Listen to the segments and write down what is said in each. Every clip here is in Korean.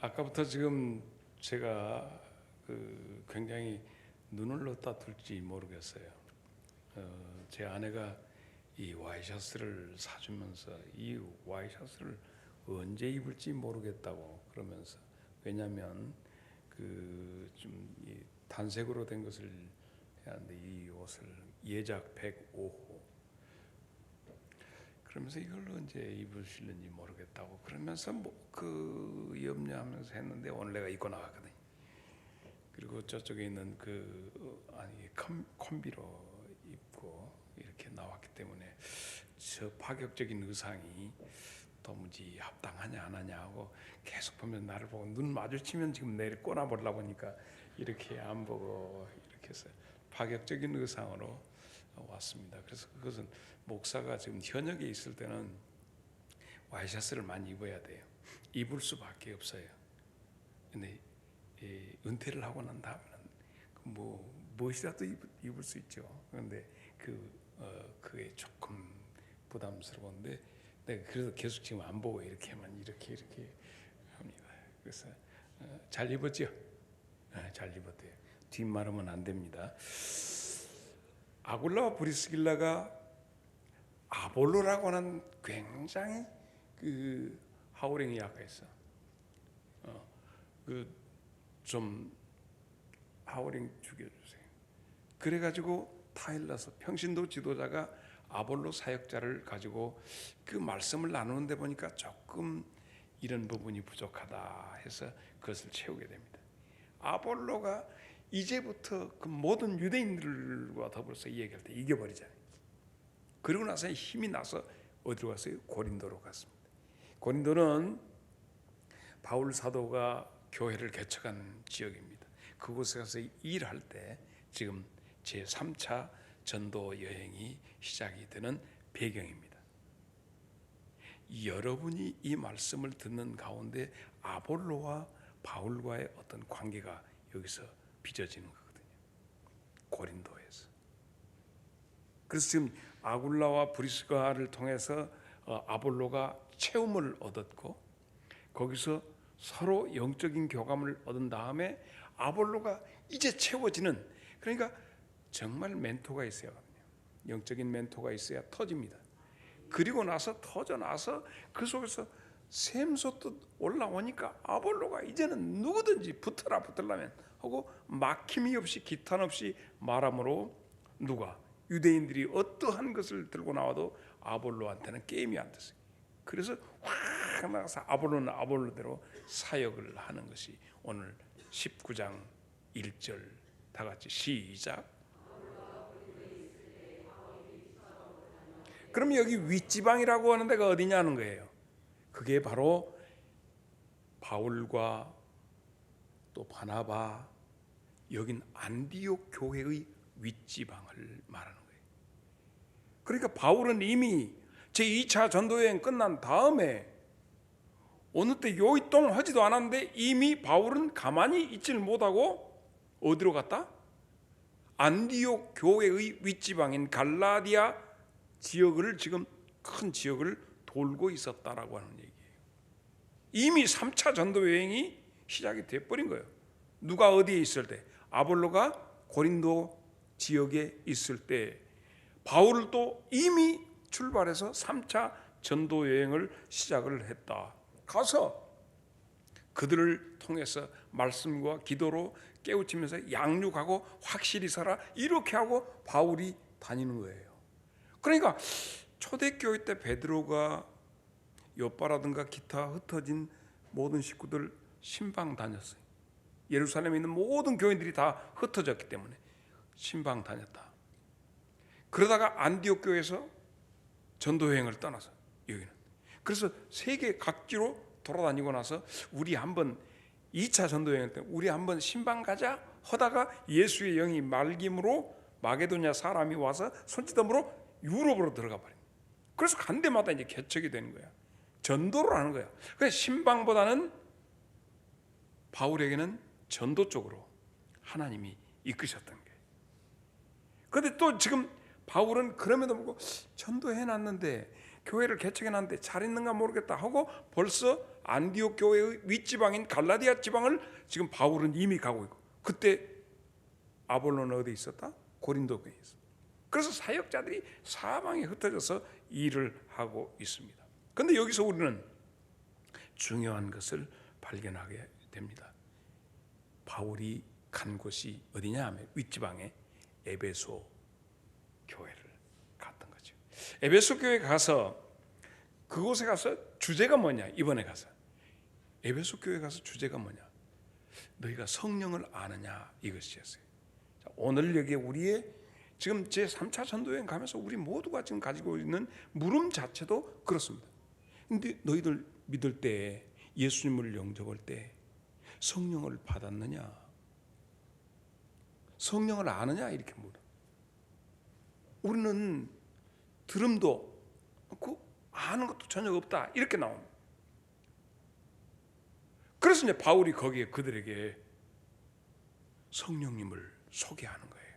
아까부터 지금 제가 굉장히 눈을 어디다 둘지 모르겠어요. 제 아내가 이 와이셔츠를 사주면서 이 와이셔츠를 언제 입을지 모르겠다고 그러면서, 왜냐하면 좀 단색으로 된 것을 해야 하는데 이 옷을 예작 105호 그러면서 이걸 언제 입으실는지 모르겠다고 그러면서 염려하면서 했는데 오늘 내가 입고 나갔거든요. 그리고 저쪽에 있는 콤비로 입고 이렇게 나왔기 때문에 저 파격적인 의상이 도무지 합당하냐 안 하냐 하고 계속 보면 나를 보고 눈 마주치면 지금 내를 꼬나보려고 보니까 이렇게 안 보고 이렇게 해서 파격적인 의상으로 왔습니다. 그래서 그것은 목사가 지금 현역에 있을 때는 와이셔츠를 많이 입어야 돼요. 입을 수밖에 없어요. 근데 은퇴를 하고 난 다음에는 무엇이라도 입을 수 있죠. 그런데 그게 조금 부담스러운데 내가 그래서 계속 지금 안 보고 이렇게만 이렇게 합니다. 그래서 잘 입었죠? 잘 입었대요. 뒷말하면 안 됩니다. 아굴라와 브리스길라가 아볼로라고 하는 굉장히 하우랭이 약했어. 좀 하우랭 죽여주세요. 그래가지고 타일러서 평신도 지도자가 아볼로 사역자를 가지고 그 말씀을 나누는데 보니까 조금 이런 부분이 부족하다 해서 그것을 채우게 됩니다. 아볼로가 이제부터 그 모든 유대인들과 더불어서 얘기할 때 이겨버리잖아요. 그리고 나서 힘이 나서 어디로 갔어요? 고린도로 갔습니다. 고린도는 바울 사도가 교회를 개척한 지역입니다. 그곳에 가서 일할 때 지금 제3차 전도 여행이 시작이 되는 배경입니다. 여러분이 이 말씀을 듣는 가운데 아볼로와 바울과의 어떤 관계가 여기서 빚어지는 거거든요. 고린도에서. 그래서 지금 아굴라와 브리스가를 통해서 아볼로가 체험을 얻었고 거기서 서로 영적인 교감을 얻은 다음에 아볼로가 이제 채워지는, 그러니까 정말 멘토가 있어야 하거든요. 영적인 멘토가 있어야 터집니다. 그리고 나서 터져나서 그 속에서 샘솟듯 올라오니까 아볼로가 이제는 누구든지 붙으려면 하고 막힘이 없이 기탄 없이 말함으로 누가 유대인들이 어떠한 것을 들고 나와도 아볼로한테는 게임이 안 됐어요. 그래서 확 나가서 아볼로는 아볼로대로 사역을 하는 것이 오늘 19장 1절 다 같이 시작. 그럼 여기 윗지방이라고 하는 데가 어디냐는 거예요. 그게 바로 바울과 또 바나바, 여긴 안디옥 교회의 윗지방을 말하는 거예요. 그러니까 바울은 이미 제2차 전도여행 끝난 다음에 어느 때 요이똥 하지도 않았는데 이미 바울은 가만히 있지를 못하고 어디로 갔다? 안디옥 교회의 윗지방인 갈라디아 지역을, 지금 큰 지역을 돌고 있었다라고 하는 얘기예요. 이미 3차 전도 여행이 시작이 돼버린 거예요. 누가 어디에 있을 때? 아볼로가 고린도 지역에 있을 때 바울도 이미 출발해서 3차 전도 여행을 시작을 했다. 가서 그들을 통해서 말씀과 기도로 깨우치면서 양육하고 확실히 살아 이렇게 하고 바울이 다니는 거예요. 그러니까 초대교회 때 베드로가 요빠라든가 기타 흩어진 모든 식구들 신방 다녔어요. 예루살렘에 있는 모든 교인들이 다 흩어졌기 때문에 신방 다녔다. 그러다가 안디옥 교회에서 전도여행을 떠나서 여기는, 그래서 세계 각지로 돌아다니고 나서 우리 한번 2차 전도여행 때 우리 한번 신방 가자 하다가 예수의 영이 말김으로 마게도냐 사람이 와서 손짓함으로 유럽으로 들어가 버린. 그래서 간 데마다 이제 개척이 되는 거야. 전도를 하는 거야. 그래서 신방보다는 바울에게는 전도 쪽으로 하나님이 이끄셨던 거예요. 그런데 또 지금 바울은 그럼에도 불구하고 전도해놨는데 교회를 개척해놨는데 잘 있는가 모르겠다 하고 벌써 안디옥 교회의 윗지방인 갈라디아 지방을 지금 바울은 이미 가고 있고, 그때 아볼로는 어디 있었다? 고린도 교회에 있었다. 그래서 사역자들이 사방에 흩어져서 일을 하고 있습니다. 그런데 여기서 우리는 중요한 것을 발견하게 됩니다. 바울이 간 곳이 어디냐 하면 윗지방의 에베소 교회를 갔던 거죠. 에베소 교회 가서 그곳에 가서 주제가 뭐냐? 이번에 가서 에베소 교회 가서 주제가 뭐냐? 너희가 성령을 아느냐, 이것이었어요. 자, 오늘 여기 우리의 지금 제3차 전도여행 가면서 우리 모두가 지금 가지고 있는 물음 자체도 그렇습니다. 근데 너희들 믿을 때, 예수님을 영접할 때 성령을 받았느냐, 성령을 아느냐, 이렇게 물어. 우리는 들음도 없고 아는 것도 전혀 없다, 이렇게 나옵니다. 그래서 이제 바울이 거기에 그들에게 성령님을 소개하는 거예요.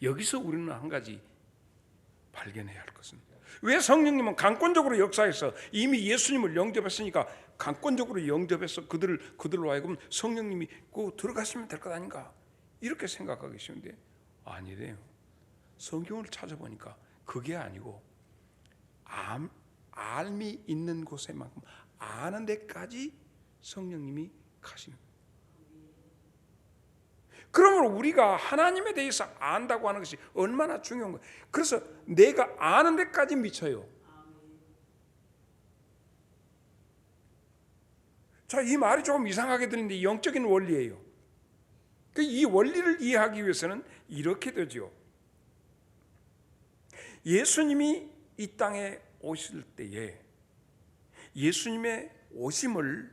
여기서 우리는 한 가지 발견해야 할 것은, 왜 성령님은 강권적으로 역사해서 이미 예수님을 영접했으니까 강권적으로 영접해서 그들로 하여금 성령님이 꼭 들어가시면 될 것 아닌가, 이렇게 생각하기 쉬운데 아니래요. 성경을 찾아보니까 그게 아니고 알미 있는 곳에만큼 아는 데까지 성령님이 가시는 거예요. 그러므로 우리가 하나님에 대해서 안다고 하는 것이 얼마나 중요한 거예요. 그래서 내가 아는 데까지 미쳐요. 자, 이 말이 조금 이상하게 들리는데 영적인 원리예요. 이 원리를 이해하기 위해서는 이렇게 되죠. 예수님이 이 땅에 오실 때에 예수님의 오심을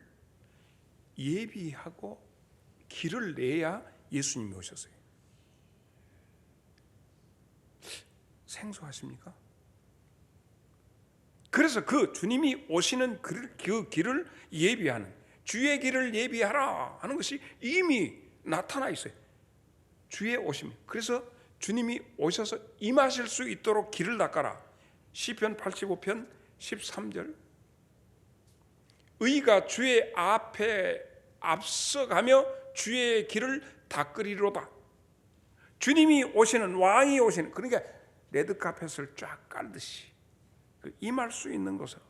예비하고 길을 내야 예수님이 오셨어요. 생소하십니까? 그래서 그 주님이 오시는 그 길을 예비하는, 주의 길을 예비하라 하는 것이 이미 나타나 있어요. 주의 오심. 그래서 주님이 오셔서 임하실 수 있도록 길을 닦아라. 시편 85편 13절. 의가 주의 앞에 앞서가며 주의 길을 닦으리로다. 주님이 오시는, 왕이 오시는, 그러니까 레드카펫을 쫙 깔듯이 임할 수 있는 곳으로.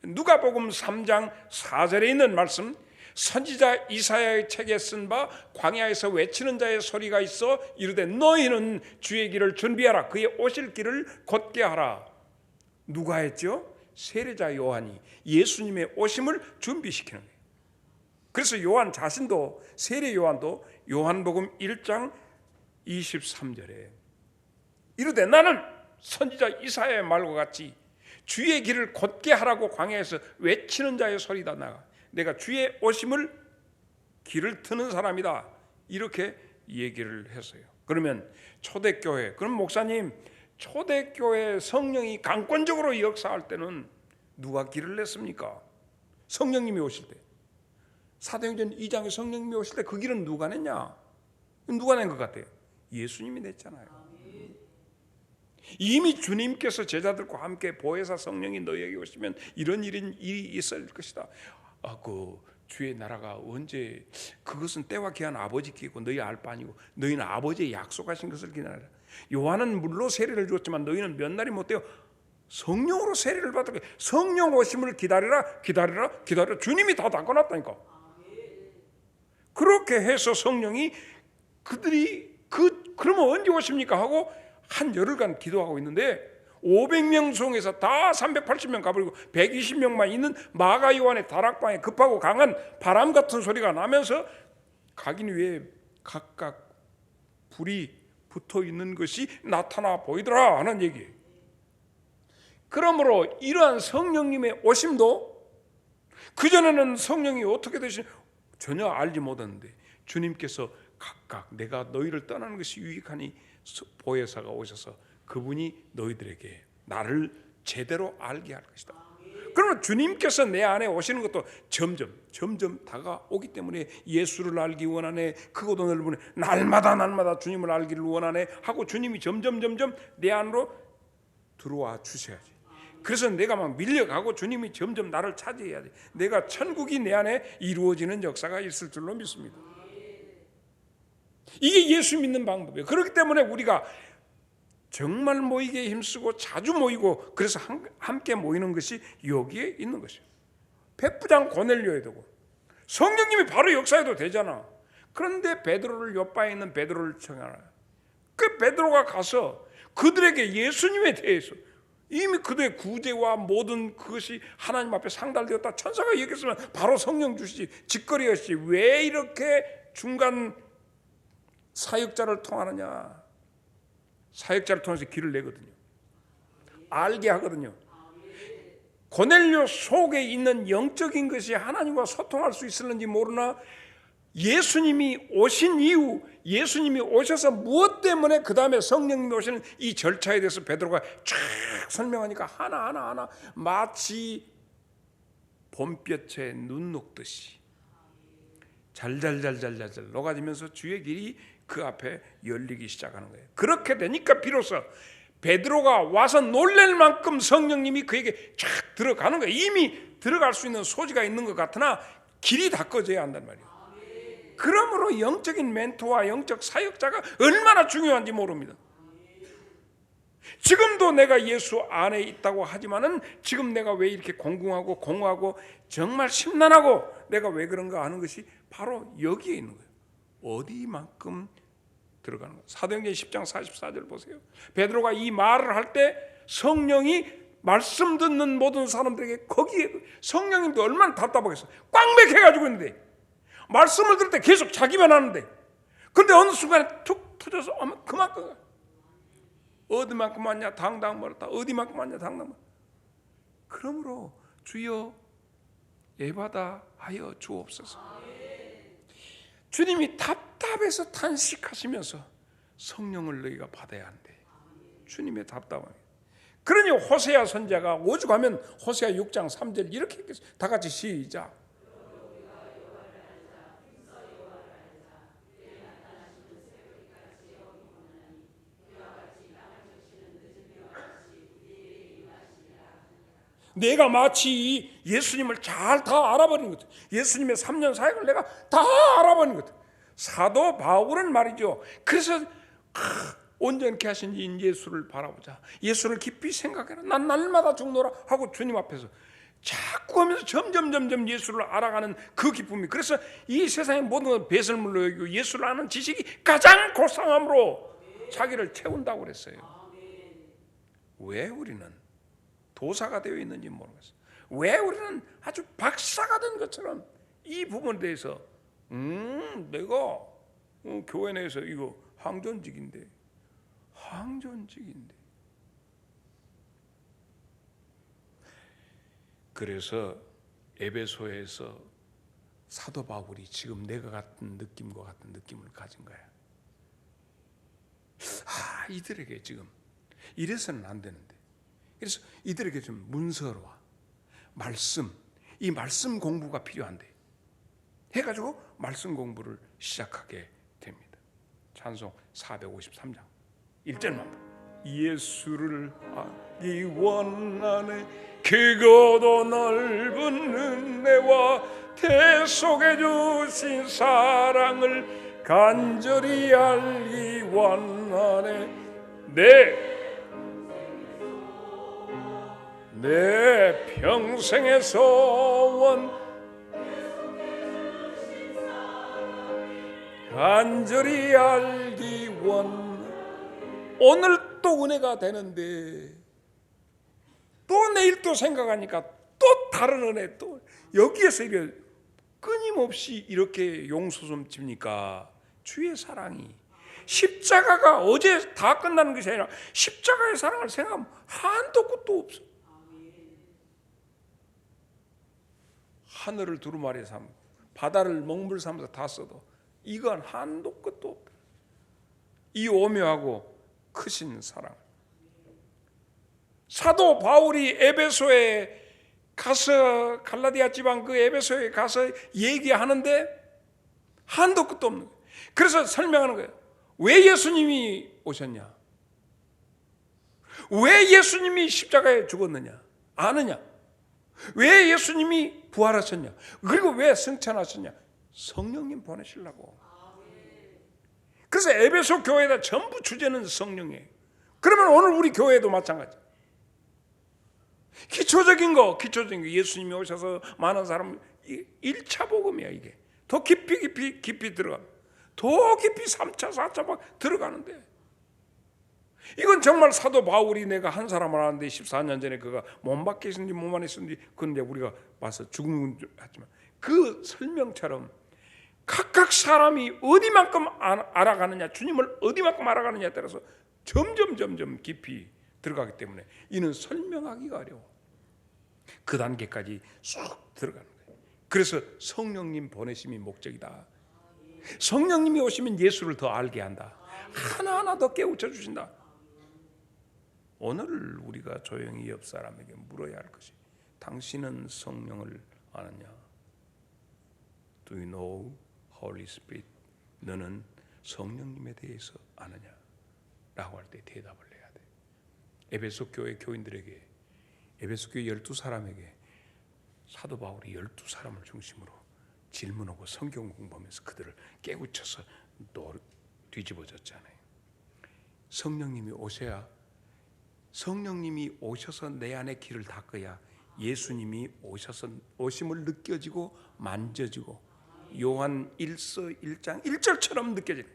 누가복음 3장 4절에 있는 말씀, 선지자 이사야의 책에 쓴 바 광야에서 외치는 자의 소리가 있어 이르되 너희는 주의 길을 준비하라, 그의 오실 길을 곧게 하라. 누가 했죠? 세례자 요한이 예수님의 오심을 준비시키는 거예요. 그래서 요한 자신도, 세례 요한도 요한복음 1장 23절에 이르되 나는 선지자 이사야의 말과 같이 주의 길을 곧게 하라고 광야에서 외치는 자의 소리다. 내가 주의 오심을 길을 트는 사람이다, 이렇게 얘기를 했어요. 그러면 초대교회, 그럼 목사님, 초대교회 성령이 강권적으로 역사할 때는 누가 길을 냈습니까? 성령님이 오실 때. 사도행전 2장에 성령님이 오실 때 그 길은 누가 냈냐? 누가 낸 것 같아요? 예수님이 냈잖아요. 이미 주님께서 제자들과 함께 보혜사 성령이 너희에게 오시면 이런 일이 있을 것이다. 그 주의 나라가 언제, 그것은 때와 기한 아버지께 있고 너희 알 바 아니고 너희는 아버지의 약속하신 것을 기다려라. 요한은 물로 세례를 주었지만 너희는 몇 날이 못 되어 성령으로 세례를 받을 거예요. 성령 오심을 기다려라, 기다려라, 기다려. 주님이 다 닦아놨다니까. 그렇게 해서 성령이 그들이 그러면 언제 오십니까 하고 한 열흘간 기도하고 있는데 500명 중에서 다 380명 가버리고 120명만 있는 마가 요한의 다락방에 급하고 강한 바람 같은 소리가 나면서 각인 위에 각각 불이 붙어 있는 것이 나타나 보이더라 하는 얘기예요. 그러므로 이러한 성령님의 오심도 그전에는 성령이 어떻게 되시는지 전혀 알지 못했는데 주님께서 각각 내가 너희를 떠나는 것이 유익하니 보혜사가 오셔서 그분이 너희들에게 나를 제대로 알게 할 것이다. 그러면 주님께서 내 안에 오시는 것도 점점 다가오기 때문에 예수를 알기 원하네, 크고도 넓으네, 날마다 주님을 알기를 원하네 하고 주님이 점점 내 안으로 들어와 주셔야지. 그래서 내가 막 밀려가고 주님이 점점 나를 차지해야 돼. 내가 천국이 내 안에 이루어지는 역사가 있을 줄로 믿습니다. 이게 예수 믿는 방법이에요. 그렇기 때문에 우리가 정말 모이기에 힘쓰고 자주 모이고 그래서 함께 모이는 것이 여기에 있는 것이에요. 백부장 고넬료에 되고 성령님이 바로 역사해도 되잖아. 그런데 베드로를 옆바에 있는 베드로를 청하라. 그 베드로가 가서 그들에게 예수님에 대해서 이미 그들의 구제와 모든 그것이 하나님 앞에 상달되었다. 천사가 얘기했으면 바로 성령 주시지 직거리였지. 왜 이렇게 중간 사역자를 통하느냐. 사역자를 통해서 길을 내거든요. 알게 하거든요. 고넬료 속에 있는 영적인 것이 하나님과 소통할 수 있을는지 모르나 예수님이 오신 이후 예수님이 오셔서 무엇 때문에 그 다음에 성령님이 오시는 이 절차에 대해서 베드로가 쫙 설명하니까 하나하나 마치 봄볕에 눈 녹듯이 잘잘잘잘잘 녹아지면서 주의 길이 그 앞에 열리기 시작하는 거예요. 그렇게 되니까 비로소 베드로가 와서 놀랄 만큼 성령님이 그에게 쫙 들어가는 거예요. 이미 들어갈 수 있는 소지가 있는 것 같으나 길이 닦아져야 한단 말이에요. 그러므로 영적인 멘토와 영적 사역자가 얼마나 중요한지 모릅니다. 지금도 내가 예수 안에 있다고 하지만은 지금 내가 왜 이렇게 공공하고 공허하고 정말 심란하고 내가 왜 그런가 하는 것이 바로 여기에 있는 거예요. 어디만큼 들어가는 거예요. 사도행전 10장 44절 보세요. 베드로가 이 말을 할 때 성령이 말씀 듣는 모든 사람들에게 거기에 성령님도 얼마나 답답하겠어요. 꽉 맥혀가지고 있는데 말씀을 들을 때 계속 자기만 하는데 그런데 어느 순간에 툭 터져서 그만큼 어디만큼 왔냐 당당 멀었다. 어디만큼 왔냐 당당 멀었다. 그러므로 주여 예받아 하여 주옵소서. 주님이 답답해서 탄식하시면서 성령을 너희가 받아야 한대. 주님의 답답함이. 그러니 호세아 선지자가 오죽하면 호세아 6장 3절 이렇게 했겠어요. 다 같이 시작. 내가 마치 예수님을 잘 다 알아버린 것 같아요. 예수님의 3년 사역을 내가 다 알아버린 것 같아요. 사도 바울은 말이죠. 그래서 온전케 하신 이 예수를 바라보자. 예수를 깊이 생각해라. 난 날마다 죽노라 하고 주님 앞에서 자꾸 하면서 점점 예수를 알아가는 그 기쁨이. 그래서 이 세상의 모든 건 배설물로 여기고 예수를 아는 지식이 가장 고상함으로 자기를 채운다고 그랬어요. 왜 우리는 도사가 되어 있는지 모르겠어요. 왜 우리는 아주 박사가 된 것처럼 이 부분에 대해서 내가 교회 내에서 이거 항전직인데 그래서 에베소에서 사도 바울이 지금 내가 같은 느낌과 같은 느낌을 가진 거야. 이들에게 지금 이래서는 안 되는데 그래서 이들에게 좀 문서로와 말씀, 이 말씀 공부가 필요한데 해가지고 말씀 공부를 시작하게 됩니다. 찬송 453장 1절만 예수를 알기 원하네 크고도 넓은 은혜와 대속해 주신 사랑을 간절히 알기 원하네 내 평생의 소원 간절히 알기 원. 오늘 또 은혜가 되는데 또 내일 또 생각하니까 또 다른 은혜 또 여기에서 이렇게 끊임없이 이렇게 용솟음 칩니까? 주의 사랑이 십자가가 어제 다 끝나는 것이 아니라 십자가의 사랑을 생각하면 한도 끝도 없어. 하늘을 두루마리 삼고 바다를 먹물 삼아서 다 써도 이건 한도 끝도 없다. 이 오묘하고 크신 사랑. 사도 바울이 에베소에 가서 갈라디아 지방 그 에베소에 가서 얘기하는데 한도 끝도 없는 거예요. 그래서 설명하는 거예요. 왜 예수님이 오셨냐? 왜 예수님이 십자가에 죽었느냐? 아느냐? 왜 예수님이 부활하셨냐? 그리고 왜 승천하셨냐? 성령님 보내시려고. 그래서 에베소 교회다 전부 주제는 성령이에요. 그러면 오늘 우리 교회도 마찬가지. 기초적인 거 예수님이 오셔서 많은 사람 1차 복음이야. 이게 더 깊이 들어가. 더 깊이 3차 4차 막 들어가는데, 이건 정말 사도 바울이 내가 한 사람을 아는데 14년 전에 그가 몸 밖에 있었는지 몸 안에 있었는지 그건 이제 우리가 봐서 죽은 줄 알지만, 그 설명처럼 각각 사람이 어디만큼 알아가느냐, 주님을 어디만큼 알아가느냐에 따라서 점점 깊이 들어가기 때문에 이는 설명하기가 어려워. 그 단계까지 쑥 들어가는 거예요. 그래서 성령님 보내심이 목적이다. 성령님이 오시면 예수를 더 알게 한다. 하나하나 더 깨우쳐 주신다. 오늘 우리가 조용히 옆 사람에게 물어야 할 것이, 당신은 성령을 아느냐? Do you know Holy Spirit? 너는 성령님에 대해서 아느냐? 라고 할 때 대답을 해야 돼. 에베소 교회 교인들에게, 에베소 교회 12사람에게 사도 바울이 12사람을 중심으로 질문하고 성경 공부하면서 그들을 깨우쳐서 뒤집어졌잖아요. 성령님이 오셔서 내 안에 길을 닦아야 예수님이 오심을 느껴지고 만져지고 요한 1서 1장 1절처럼 느껴지는,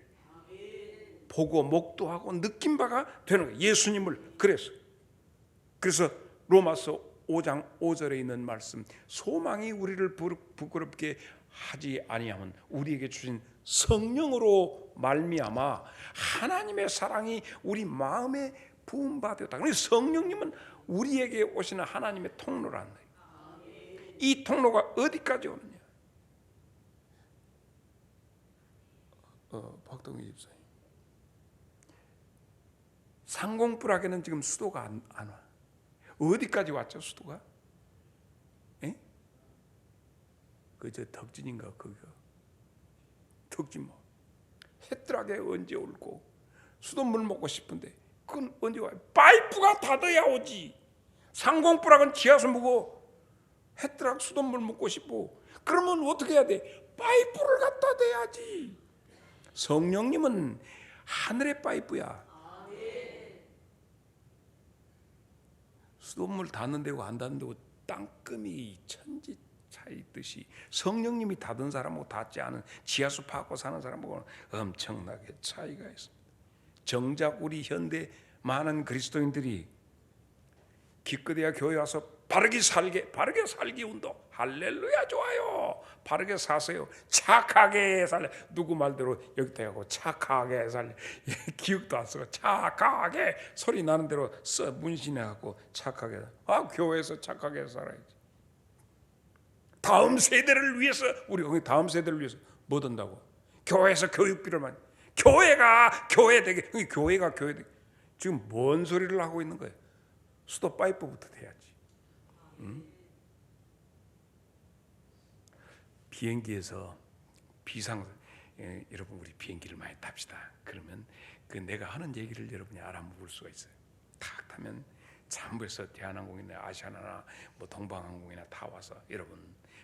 보고 목도하고 느낀 바가 되는 거예요. 예수님을. 그래서 로마서 5장 5절에 있는 말씀, 소망이 우리를 부끄럽게 하지 아니하면 우리에게 주신 성령으로 말미암아 하나님의 사랑이 우리 마음에 부음받았다. 그러니까 성령님은 우리에게 오시는 하나님의 통로라는 거예요. 이 통로가 어디까지 오느냐? 박동희 집사님, 상공불악에는 지금 수도가 안 와. 어디까지 왔죠, 수도가? 에? 그저 덕진인가, 거기가 덕진 뭐 해뜰하게 언제 올고 수돗물 먹고 싶은데 그건 언제 와요? 파이프가 닫아야 오지. 상공불악은 지하수 먹고 해뜰하게 수돗물 먹고 싶고, 그러면 어떻게 해야 돼? 파이프를 갖다 대야지. 성령님은 하늘의 파이프야. 수돗물 닿는 데고 안 닿는 데고 땅금이 천지 차이듯이 성령님이 닿은 사람하고 닿지 않은, 지하수 파고 사는 사람하고는 엄청나게 차이가 있습니다. 정작 우리 현대 많은 그리스도인들이 기껏해야 교회 와서 바르게 살기 운동, 할렐루야, 좋아요. 바르게 사세요. 착하게 살래. 누구 말대로 여기다 하고 착하게 살래. 기억도 안 쓰고 착하게 소리 나는 대로 문신해갖고 착하게. 교회에서 착하게 살아야지. 다음 세대를 위해서, 우리 다음 세대를 위해서 뭐 든다고? 교회에서 교육비를 많이. 교회가 교회 되게. 지금 뭔 소리를 하고 있는 거예요? 수도 파이프부터 돼야지. 비행기에서 여러분 우리 비행기를 많이 탑시다. 그러면 그 내가 하는 얘기를 여러분이 알아먹을 수가 있어요. 탁 타면 전부에서 대한항공이나 아시아나나 뭐 동방항공이나 다 와서, 여러분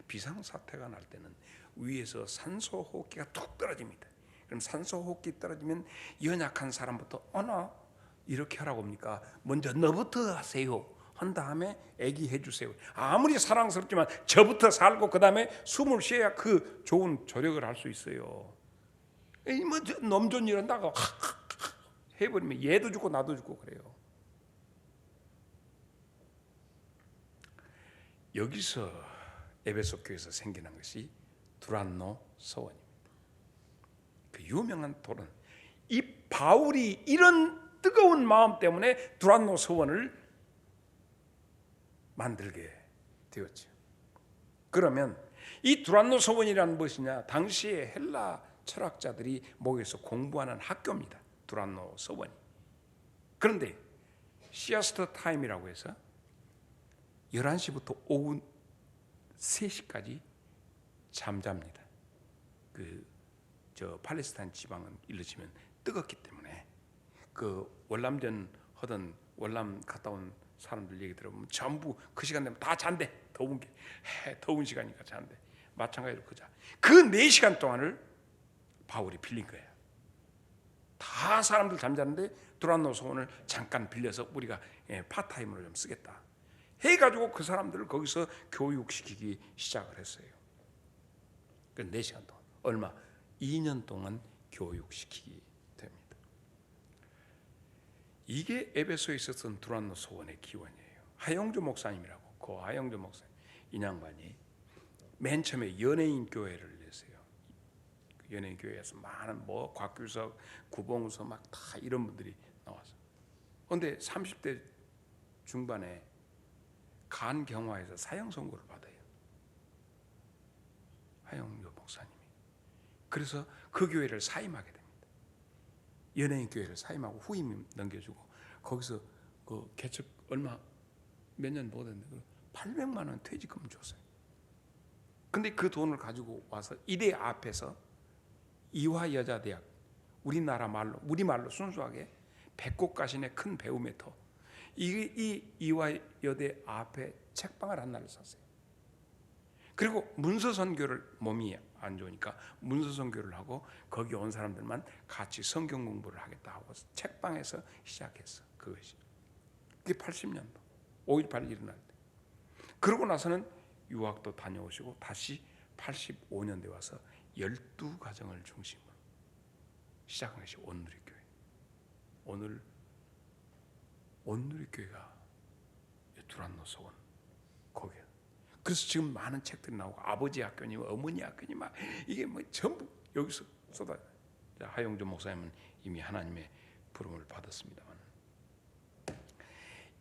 비상사태가 날 때는 위에서 산소호흡기가 툭 떨어집니다. 그럼 산소호흡기 떨어지면 연약한 사람부터 이렇게 하라고 합니까? 먼저 너부터 하세요 한 다음에 애기 해주세요. 아무리 사랑스럽지만 저부터 살고 그 다음에 숨을 쉬어야 그 좋은 조력을 할 수 있어요. 뭐 넘존 이런다고 해버리면 얘도 죽고 나도 죽고 그래요. 여기서 에베소 교회에서 생겨난 것이 두란노 서원입니다. 그 유명한 토론. 이 바울이 이런 뜨거운 마음 때문에 두란노 서원을 만들게 되었죠. 그러면 이 두란노 서원이란 무엇이냐? 당시에 헬라 철학자들이 모여서 공부하는 학교입니다. 두란노 서원이. 그런데 시아스터 타임이라고 해서 11시부터 오후 3시까지 잠잡니다. 팔레스타인 지방은 일러지면 뜨겁기 때문에 그 월남전 하던 월남 갔다 온 사람들 얘기 들어보면 전부 그 시간 되면 다 잔대. 더운 시간이니까 잔대. 마찬가지로 그자. 그 4시간 동안을 바울이 빌린 거예요. 다 사람들 잠자는데 두란노 소원을 잠깐 빌려서 우리가 파타임으로 좀 쓰겠다 해가지고 그 사람들을 거기서 교육시키기 시작을 했어요. 그 4시간 동안 얼마? 2년 동안 교육시키기 됩니다. 이게 에베소에 있었던 두란노 소원의 기원이에요. 하영조 목사님이라고, 그 하영조 목사님 이 양반이 맨 처음에 연예인 교회를 냈어요. 연예인 교회에서 많은 뭐 곽규석, 구봉서 막 다 이런 분들이 나와서. 그런데 30대 중반에 간경화에서 사형 선고를 받아요. 하영조 목사님이. 그래서 그 교회를 사임하게 됩니다. 연예인 교회를 사임하고 후임 넘겨주고 거기서 그 개척 얼마 몇 년 못 했는데 800만 원 퇴직금 줬어요. 근데 그 돈을 가지고 와서 이대 앞에서 이화여자대학, 우리말로 순수하게 백곡가신의 큰 배움의 터, 이 이화여대 앞에 책방을 하나를 샀어요. 그리고 문서선교를, 몸이 안 좋으니까 문서선교를 하고 거기 온 사람들만 같이 성경 공부를 하겠다 하고 책방에서 시작했어. 그것이. 그게 80년도 5.18 일어날 때. 그러고 나서는 유학도 다녀오시고 다시 85년대 와서 12가정을 중심으로 시작한 것이 온누리교회. 오늘 온누리교회가 두란노 소원 거기에. 그래서 지금 많은 책들이 나오고 아버지 학교니 어머니 학교니 막 이게 뭐 전부 여기서 쏟아. 하영조 목사님은 이미 하나님의 부름을 받았습니다만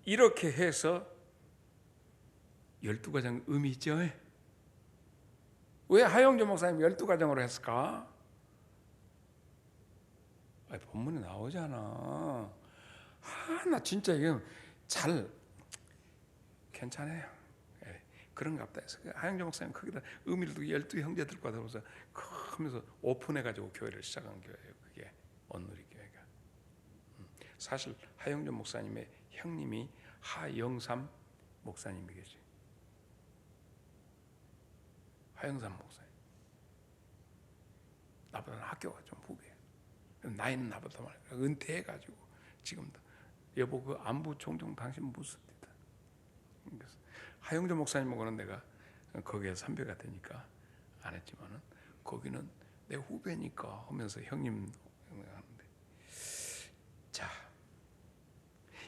이렇게 해서 12가정 의미 있죠? 왜 하영조 목사님 12가정으로 했을까? 본문에 나오잖아. 나 진짜 이거 잘 괜찮아요. 그런가 보다 해서 하영조 목사님 거기다 의미를 두고 12형제들과 더불어서 하면서 오픈해가지고 교회를 시작한 교회예요. 그게 온누리 교회가. 사실 하영조 목사님의 형님이 하영삼 목사님이겠지. 하영삼 목사님. 나보다는 학교가 좀 후배야. 나이는 나보다 많아. 은퇴해가지고 지금도 여보 그 안부 종종 당신 묻습니다. 그래서 하영조 목사님하고는 내가 거기에 선배가 되니까 안 했지만은 거기는 내 후배니까 하면서 형님 하는데 자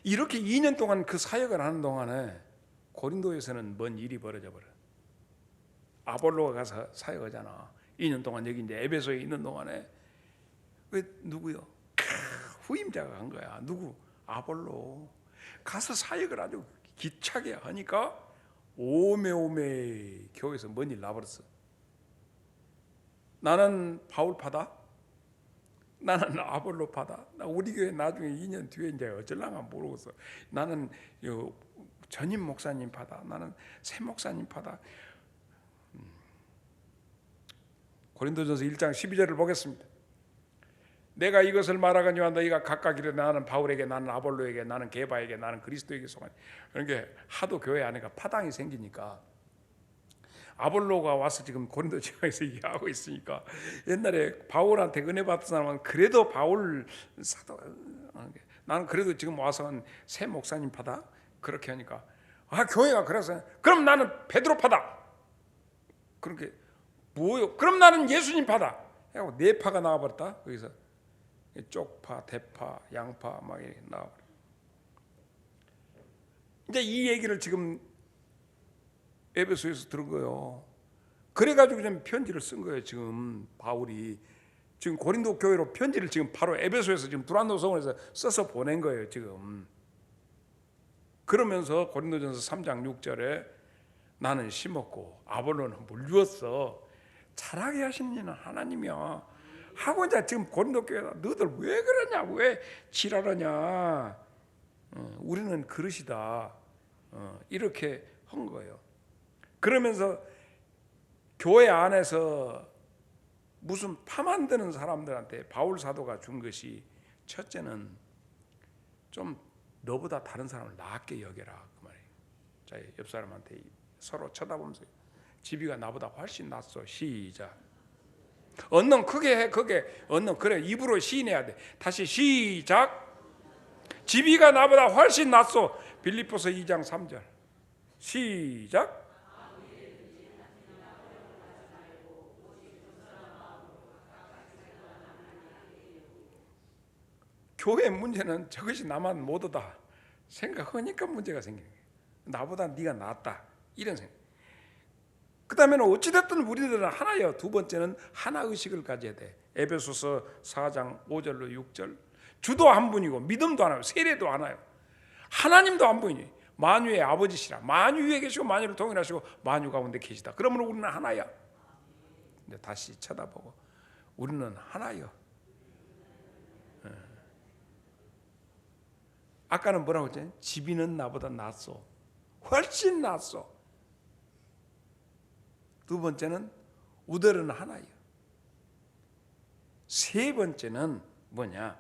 이렇게 2년 동안 그 사역을 하는 동안에 고린도에서는 뭔 일이 벌어져 버려. 아볼로가 가서 사역하잖아. 2년 동안 여기 이제 에베소에 있는 동안에 왜 누구요? 후임자가 간 거야. 누구? 아볼로. 가서 사역을 아주 기차게 하니까 오메오메 교회에서 뭔 일 나버렸어. 나는 바울파다. 나는 아볼로파다. 나 우리 교회 나중에 2년 뒤에 이제 어쩔랑가 모르겠어. 나는 전임 목사님 파다. 나는 새 목사님 파다. 고린도전서 1장 12절을 보겠습니다. 내가 이것을 말하거니와 너희가 각각 이르되 나는 바울에게 나는 아볼로에게 나는 게바에게 나는 그리스도에게 속하니. 그러니까 하도 교회 안에가 파당이 생기니까 아볼로가 와서 지금 고린도 지방에서 얘기하고 있으니까 옛날에 바울한테 은혜 받은 사람은 그래도 바울 사도 나는 그래도 지금 와서 새 목사님 파다 그렇게 하니까 교회가 그래서 그럼 나는 베드로 파다. 그렇게 뭐요? 그럼 나는 예수님 파다. 하고 네 파가 나와버렸다. 거기서 쪽파, 대파, 양파 막 이렇게 나와버려. 이제 이 얘기를 지금 에베소에서 들은 거예요. 그래가지고 좀 편지를 쓴 거예요. 지금 바울이 지금 고린도 교회로 편지를 지금 바로 에베소에서 지금 두란노 성원에서 써서 보낸 거예요. 지금 그러면서 고린도전서 3장 6절에 나는 심었고 아볼로는 물주었어. 잘하게 하시는 이는 하나님이야. 하고 이제 지금 고린도 교회가 너희들 왜 그러냐, 왜 지랄하냐. 우리는 그릇이다. 이렇게 한 거예요. 그러면서 교회 안에서 무슨 파 만드는 사람들한테 바울 사도가 준 것이 첫째는 좀 너보다 다른 사람을 낫게 여겨라 그 말이에요. 자, 옆 사람한테 서로 쳐다보면서 지비가 나보다 훨씬 낫소. 시작. 언능 크게 해. 크게 언능 그래 입으로 시인해야 돼. 다시 시작. 지비가 나보다 훨씬 낫소. 빌립보서 2장 3절 시작. 교회 문제는 저것이 나만 못하다 생각하니까 문제가 생기는 거예요. 나보다 네가 낫다 이런 생각. 그 다음에는 어찌됐든 우리들은 하나여. 두 번째는 하나의식을 가져야 돼. 에베소서 4장 5절로 6절 주도 한 분이고 믿음도 하나요. 세례도 하나요. 하나님도 한 분이에요. 만유의 아버지시라. 만유 위에 계시고 만유를 통일하시고 만유 가운데 계시다. 그러므로 우리는 하나야. 이제 다시 쳐다보고 우리는 하나여. 아까는 뭐라고 했지? 지비는 나보다 낫소. 훨씬 낫소. 두 번째는 우들은 하나여. 세 번째는 뭐냐?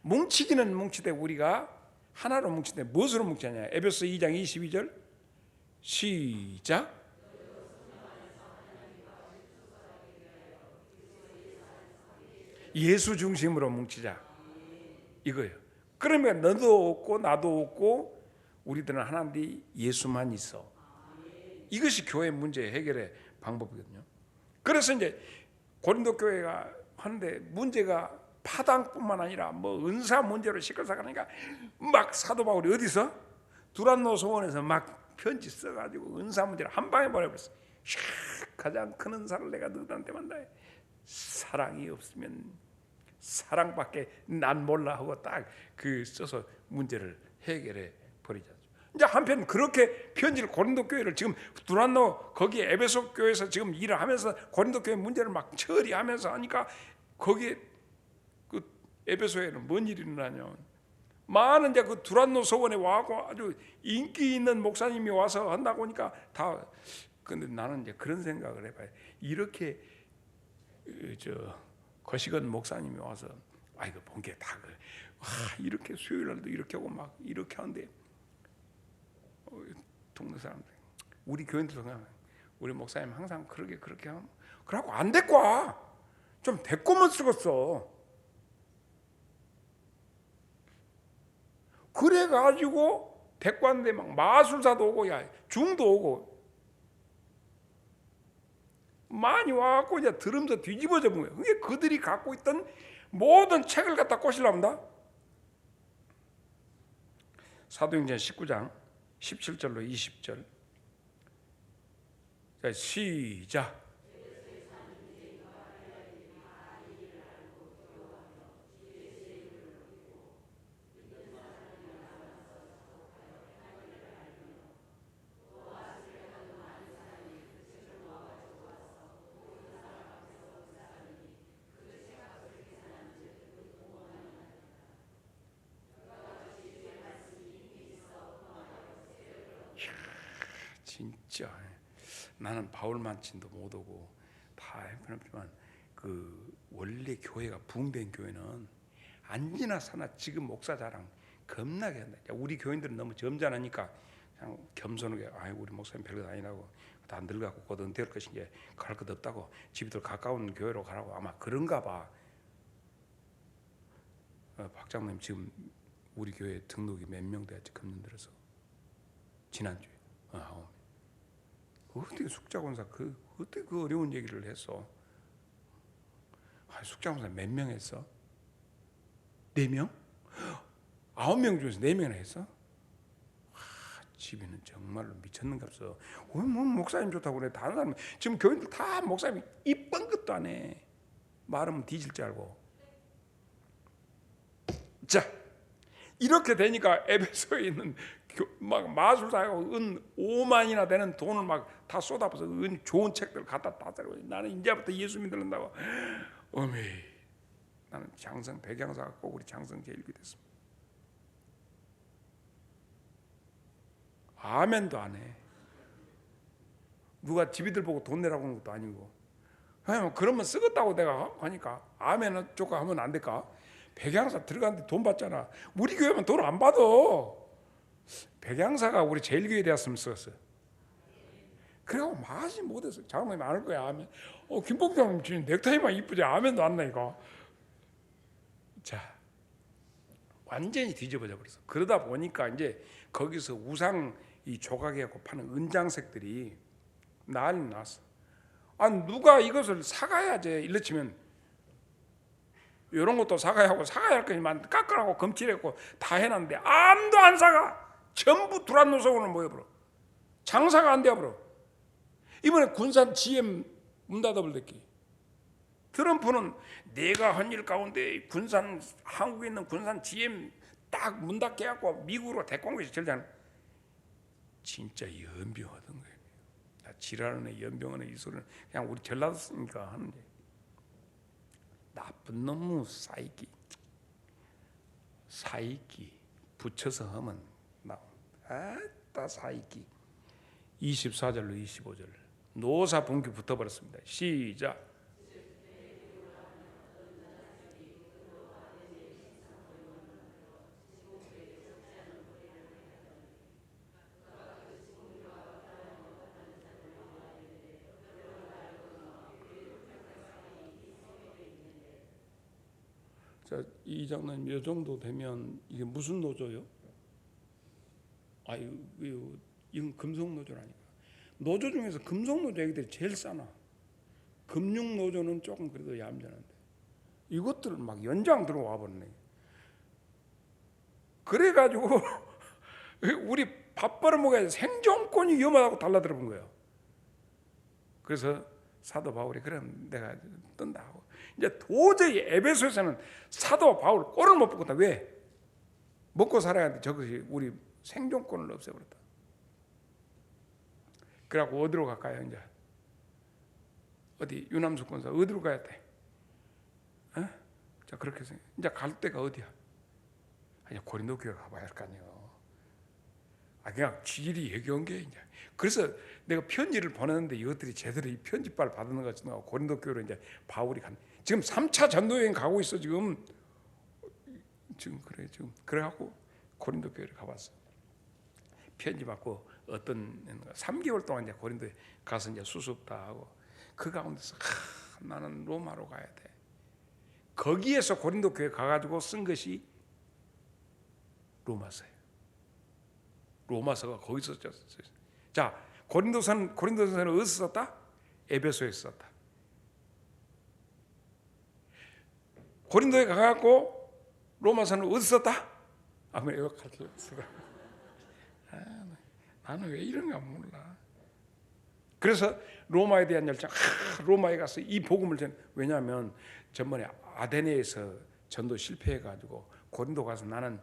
뭉치기는 뭉치되 우리가 하나로 뭉치되 무엇으로 뭉치냐? 에베소 2장 22절 시작. 예수 중심으로 뭉치자 이거예요. 그러면 너도 없고 나도 없고 우리들은 하나님 예수만 있어. 이것이 교회 문제 해결의 방법이거든요. 그래서 이제 고린도 교회가 하는데 문제가 파당뿐만 아니라 뭐 은사 문제로 시끌시끌하니까 막 사도 바울이 어디서 두란노 소원에서 막 편지 써가지고 은사 문제를 한 방에 보내버렸어. 가장 큰 은사를 내가 너희들한테만 다. 사랑이 없으면 사랑밖에 난 몰라 하고 딱 그 써서 문제를 해결해 버리자. 이제 한편 그렇게 편지를 고린도 교회를 지금 두란노 거기 에베소 교회에서 지금 일을 하면서 고린도 교회 문제를 막 처리하면서 하니까 거기에 그 에베소에는 뭔 일이 일어나냐? 많은 이제 그 두란노 소원에 와고 아주 인기 있는 목사님이 와서 한다고 하니까 다. 근데 나는 이제 그런 생각을 해봐요. 이렇게 저 거시건 목사님이 와서 아이고 본게 다 이렇게 수요일 날도 이렇게 하고 막 이렇게 하는데 동네 사람들 우리 교인들도 그냥 우리 목사님 항상 그렇게 하면 그러고 안 데리고 와. 좀 데리고만 쓰겠어. 그래가지고 데리고 왔는데 막 마술사도 오고 야 중도 오고 많이 와갖고 이제 들으면서 뒤집어져 본 거예요. 그게 그들이 갖고 있던 모든 책을 갖다 꼬시려합니다. 사도행전 19장 17절로 20절 자, 시작. 진짜 나는 바울만친도 못 오고 다 해봤지만 그 원래 교회가 부흥된 교회는 안지나 사나 지금 목사 자랑 겁나게 한다. 우리 교인들은 너무 점잖으니까 그냥 겸손하게 아이고 우리 목사님 별거 아니라고 다 늙어갖고 곧 은퇴할 것인 게 갈 것 없다고 집들 가까운 교회로 가라고 아마 그런가 봐. 박 장로님 지금 우리 교회 등록이 몇 명 되었지 금년 들어서 지난주에 어떻게 숙자권사 어떻게 그 어려운 얘기를 했어? 숙자권사 몇 명 했어? 4명? 9명 중에서 4명이나 했어? 집에는 정말로 미쳤는가 없어. 뭐 목사님 좋다고 그래. 다른 사람 지금 교인들 다 목사님 이쁜 것도 안 해. 말하면 뒤질 줄 알고. 자 이렇게 되니까 에베소에 있는 막 마술사하고 은 5만이나 되는 돈을 막 다 쏟아부어서 은 좋은 책들 갖다 다 들고 나는 이제부터 예수 믿는다고. 어메 나는 장성 백양사가 꼭 우리 장성 제일교 됐습니다. 아멘도 안 해. 누가 집이들 보고 돈 내라고 하는 것도 아니고 그러면 쓰겠다고 내가 하니까 아멘은 조금 하면 안 될까? 백양사 들어갔는데 돈 받잖아. 우리 교회만 돈 안 받아. 백양사가 우리 제일교회 되었으면 썼어. 그래갖고 마지 못했어. 장로님 안 할 거야. 아멘. 김복장 지금 넥타이만 이쁘지 아멘도 안 나니까. 자, 완전히 뒤집어져 버렸어. 그러다 보니까 이제 거기서 우상 이 조각해갖고 파는 은장색들이 난리 났어. 누가 이것을 사가야지. 이렇지면 이런 것도 사가야 하고 사가야 할 거지만 깎으라고 검칠했고 다 해놨는데 아무도 안 사가. 전부 두란노석으로 모여버려. 장사가 안 되어버려. 이번에 군산 GM 문 닫아버렸기. 트럼프는 내가 한 일 가운데 군산 한국에 있는 군산 GM 딱 문 닫게 해갖고 미국으로 대공격이 절잖아. 진짜 연병하던 거예요. 지랄하는 연병하는 이 소리는 그냥 우리 전라도 쓰니까 하는데 나쁜 놈의 사이기 붙여서 하면 나온다. 아따 사이기. 24절로 25절 노사 분규 붙어버렸습니다. 시작. 자, 이 장로님 이 정도 되면 이게 무슨 노조요? 이건 금속 노조라니까. 노조 중에서 금속 노조 얘기들이 제일 싸나. 금융 노조는 조금 그래도 얌전한데 이것들은 막 연장 들어와 버렸네. 그래가지고 우리 밥 벌어 먹어야 생존권이 위험하다고 달라들어 본 거예요. 그래서 사도 바울이 그럼 내가 뜬다 하고 이제 도저히 에베소에서는 사도 바울 꼴을 못 보겠다. 왜? 먹고 살아야 하는데 저것이 우리 생존권을 없애버렸다. 그래갖고 어디로 갈까요? 이제 어디 유남수권사 어디로 가야 돼? 자 그렇게 해서 이제 갈 데가 어디야? 이제 고린도 교회 가봐야 할 거 아니에요. 그냥 지리 얘기한 게 이제 그래서 내가 편지를 보냈는데 이것들이 제대로 이 편지빨 받는 것 같지도 않고 고린도 교회로 이제 바울이 간. 지금 3차 전도 여행 가고 있어 지금 그래갖고 고린도 교회를 가봤어. 편지 받고 어떤 3개월 동안 이제 고린도에 가서 이제 수습 다 하고 그 가운데서 나는 로마로 가야 돼. 거기에서 고린도 교회 가가지고 쓴 것이 로마서예요. 로마서가 거기서 썼어요. 자, 고린도서는 어디서 썼다? 에베소에서 썼다. 고린도에 가갖고 로마서는 어디서 썼다? 아무 이거 가르쳐 쓰라. 나는 왜 이런가 몰라. 그래서 로마에 대한 열정. 로마에 가서 이 복음을 왜냐하면 전번에 아테네에서 전도 실패해가지고 고린도 가서 나는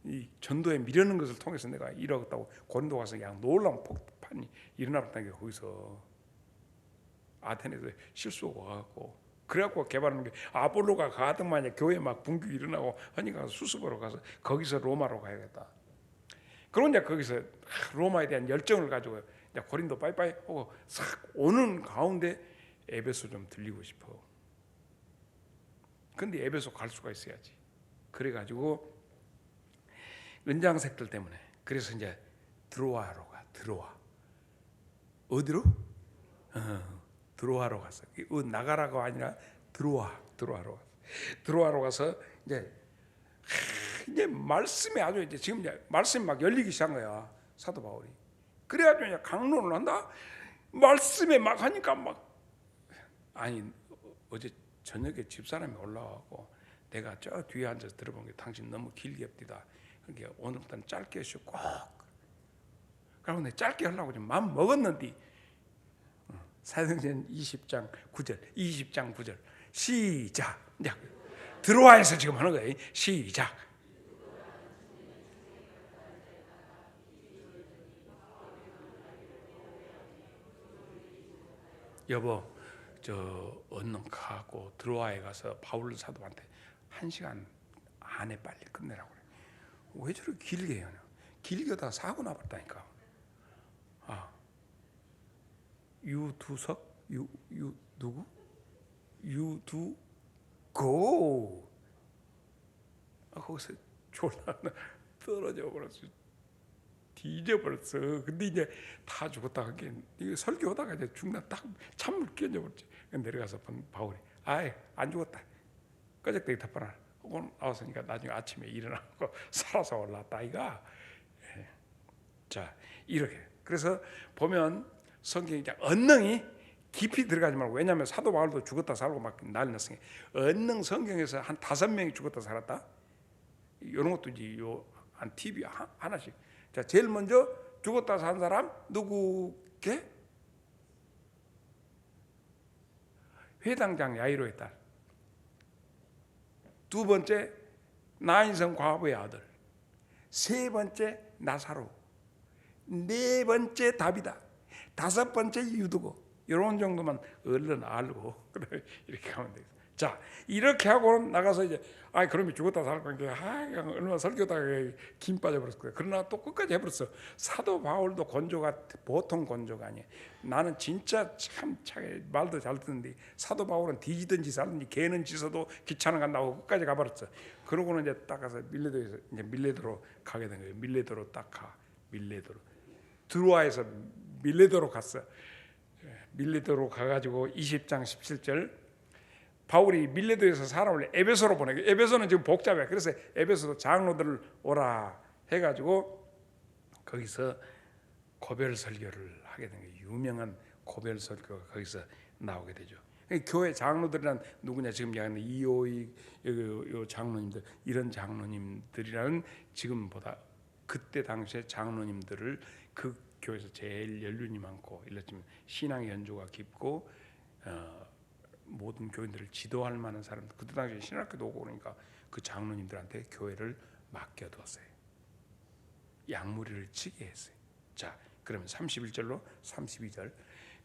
이 전도에 미려는 것을 통해서 내가 이뤘다고 고린도 가서 그냥 놀라운 폭탄이 일어났다는 게 거기서 아테네에서 실수가 와갖고 그래갖고 개발하는 게 아볼로가 가든만 교회 막 분규 일어나고 하니까 수습으로 가서 거기서 로마로 가야겠다. 그런 이제 거기서 로마에 대한 열정을 가지고 이제 고린도 빠이빠이 하고 싹 오는 가운데 에베소 좀 들리고 싶어. 근데 에베소 갈 수가 있어야지. 그래가지고 은장색들 때문에 그래서 이제 드로아로 가. 드로아 어디로? 드로아로 갔어. 나가라가 아니라 드로아로 가서 이제 말씀에 아주 이제 지금 이제 말씀이 막 열리기 시작한 거야 사도 바울이. 그래가지고 이제 강론을 한다. 말씀에 막 하니까 어제 저녁에 집사람이 올라와고 내가 저 뒤에 앉아서 들어본 게 당신 너무 길게 엎디다. 그러니까 오늘부터는 짧게 하시오 꼭. 그러고 내가 짧게 하려고 좀 마음 먹었는데 사도행전 20장 9절 시작. 이제 들어와서 지금 하는 거예요. 시작. 여보 저 얼른 가고 들어와에 가서 바울 사도한테 1시간 안에 빨리 끝내라고 그래. 왜 저렇게 길게 해요? 길게 하다가 사고 나봤다니까. 유두석 누구? 유두고 거기서 졸라 떨어져 버렸어. 뒤져버렸어. 근데 이제 다 죽었다 하기이 설교하다가 이제 죽나 딱 찬물 끼얹어버렸지. 내려가서 본 바울이 아이 안 죽었다. 끄적대기 덮어라. 오늘 나왔으니까 나중에 아침에 일어나고 살아서 올라왔다 이가. 예. 자 이렇게 그래서 보면 성경이 언능이 깊이 들어가지 말고 왜냐하면 사도 바울도 죽었다 살고 막 난리 났으니 언능 성경에서 한 5명이 죽었다 살았다. 이런 것도 이제 한 TV 하나씩. 자 제일 먼저 죽었다 산 사람 누구게? 회당장 야이로의 딸. 두 번째 나인성 과부의 아들. 세 번째 나사로. 네 번째 다비다. 다섯 번째 유두고. 이런 정도만 얼른 알고 이렇게 가면 되겠습니다. 자 이렇게 하고 나가서 이제 그러면 죽었다 살고 얼마나 설교다가 김 빠져버렸을 거예요. 그러나 또 끝까지 해버렸어. 사도 바울도 건조가 보통 건조가 아니에요. 나는 진짜 참 말도 잘 듣는데 사도 바울은 뒤지든지 살든지 개는 짖어도 귀찮은 간다고 끝까지 가버렸어. 그러고는 이제 딱 가서 밀레도에서 이제 밀레도로 가게 된 거예요. 밀레도로 딱 가. 밀레도로 드로아에서 밀레도로 갔어. 밀레도로 가가지고 20장 17절 바울이 밀레도에서 사람을 에베소로 보내고 에베소는 지금 복잡해. 그래서 에베소도 장로들을 오라 해가지고 거기서 고별 설교를 하게 된 거예요. 유명한 고별 설교가 거기서 나오게 되죠. 교회 장로들이란 누구냐? 지금 얘기하는 이호이 요 장로님들 이런 장로님들이라는 지금보다 그때 당시에 장로님들을 그 교회에서 제일 연륜이 많고 이랬지만 신앙의 연조가 깊고 모든 교인들을 지도할 만한 사람들 그때 당시에 신학교도 오고 그러니까 그 장로님들한테 교회를 맡겨두었어요. 양무리를 치게 했어요. 자 그러면 31절로 32절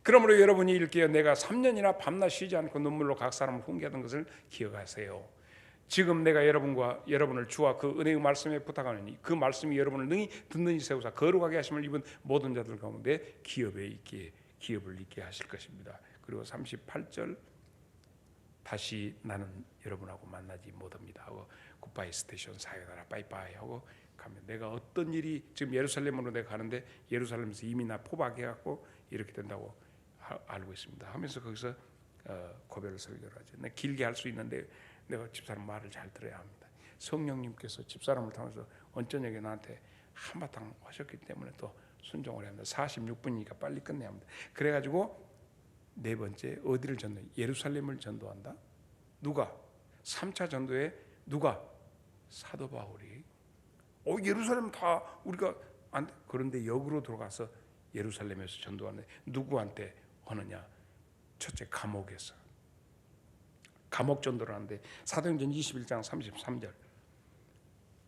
그러므로 여러분이 읽기에 내가 3년이나 밤낮 쉬지 않고 눈물로 각 사람을 훈계하던 것을 기억하세요. 지금 내가 여러분을 주와 그 은혜의 말씀에 부탁하노니 그 말씀이 여러분을 능히 듣는 이 세우사 거룩하게 하심을 입은 모든 자들 가운데 기업을 있게 하실 것입니다. 그리고 38절 다시 나는 여러분하고 만나지 못합니다 하고 굿바이 스테이션 사요나라 빠이빠이 하고 가면 내가 어떤 일이 지금 예루살렘으로 내가 가는데 예루살렘에서 이미 나 포박해갖고 이렇게 된다고 알고 있습니다 하면서 거기서 고별 설교를 하죠. 내가 길게 할 수 있는데 내가 집사람 말을 잘 들어야 합니다. 성령님께서 집사람을 통해서 언저녁에 나한테 한바탕 하셨기 때문에 또 순종을 해야 합니다. 46분이니까 빨리 끝내야 합니다. 그래가지고 네 번째 어디를 전도? 예루살렘을 전도한다. 누가? 3차 전도에 누가? 사도 바울이. 예루살렘 다 우리가 안 돼. 그런데 역으로 들어가서 예루살렘에서 전도하는데 누구한테 하느냐? 첫째 감옥에서. 감옥 전도를 하는데 사도행전 21장 33절